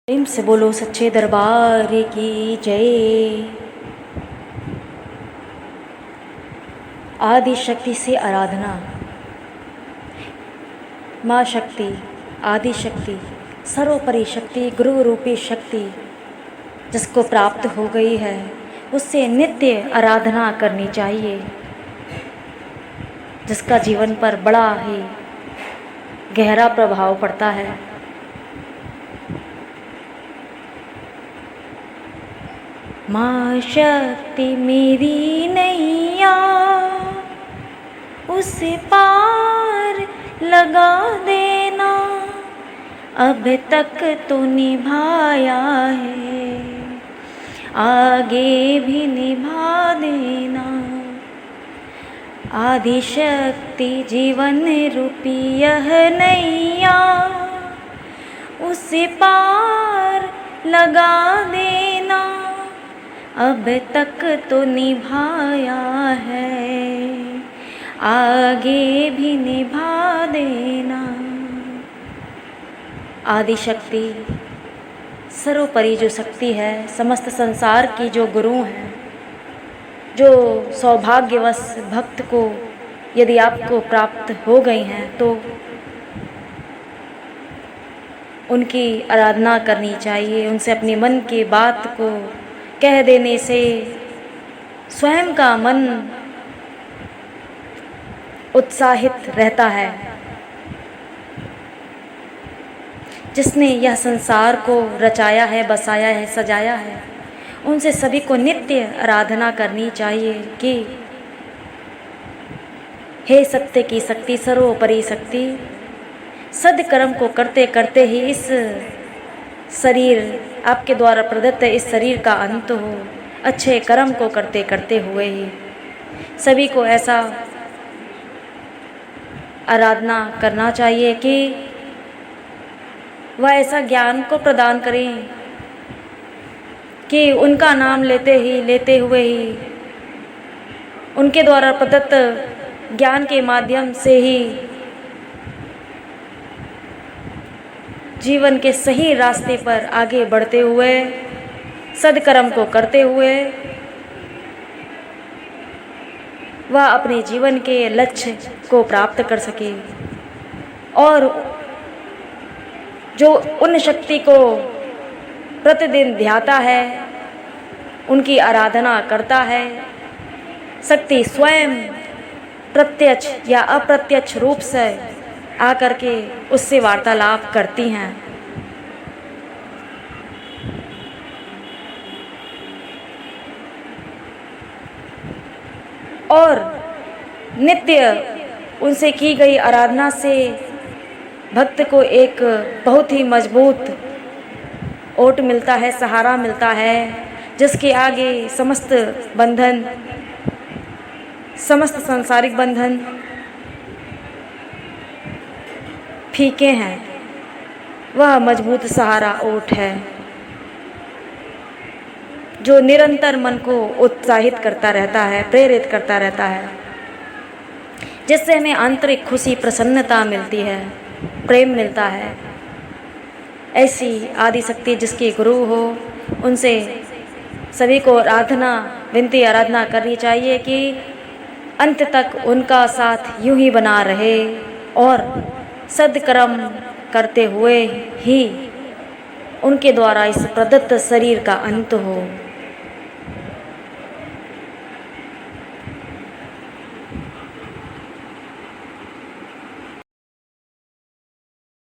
प्रेम से बोलो सच्चे दरबार की जय। आदि शक्ति से आराधना। माँ शक्ति, आदि शक्ति, सर्वोपरि शक्ति, गुरु रूपी शक्ति जिसको प्राप्त हो गई है उससे नित्य आराधना करनी चाहिए, जिसका जीवन पर बड़ा ही गहरा प्रभाव पड़ता है। माँ शक्ति मेरी नैया उसे पार लगा देना, अब तक तो निभाया है आगे भी निभा देना। आदि शक्ति जीवन रूपी यह नैया उसे पार लगा देना, अब तक तो निभाया है आगे भी निभा देना। आदि शक्ति सर्वोपरि जो शक्ति है, समस्त संसार की जो गुरु हैं, जो सौभाग्यवश भक्त को यदि आपको प्राप्त हो गई हैं तो उनकी आराधना करनी चाहिए। उनसे अपने मन की बात को कह देने से स्वयं का मन उत्साहित रहता है। जिसने यह संसार को रचाया है, बसाया है, सजाया है, उनसे सभी को नित्य आराधना करनी चाहिए कि हे सत्य की शक्ति, सर्वोपरि शक्ति, सद्कर्म को करते करते ही इस शरीर, आपके द्वारा प्रदत्त इस शरीर का अंत हो। अच्छे कर्म को करते करते हुए ही सभी को ऐसा आराधना करना चाहिए कि वह ऐसा ज्ञान को प्रदान करें कि उनका नाम लेते हुए ही उनके द्वारा प्रदत्त ज्ञान के माध्यम से ही जीवन के सही रास्ते पर आगे बढ़ते हुए, सद्कर्म को करते हुए वह अपने जीवन के लक्ष्य को प्राप्त कर सके और जो उन शक्ति को प्रतिदिन ध्याता है, उनकी आराधना करता है, शक्ति स्वयं प्रत्यक्ष या अप्रत्यक्ष रूप से आकर के उससे वार्तालाप करती हैं। और नित्य उनसे की गई आराधना से भक्त को एक बहुत ही मजबूत ओट मिलता है, सहारा मिलता है, जिसके आगे समस्त बंधन, समस्त सांसारिक बंधन फीके हैं। वह मजबूत सहारा ओट है जो निरंतर मन को उत्साहित करता रहता है, प्रेरित करता रहता है, जिससे हमें आंतरिक खुशी, प्रसन्नता मिलती है, प्रेम मिलता है। ऐसी आदि शक्ति जिसकी गुरु हो, उनसे सभी को विनती आराधना करनी चाहिए कि अंत तक उनका साथ यूं ही बना रहे और सद्कर्म करते हुए ही उनके द्वारा इस प्रदत्त शरीर का अंत हो।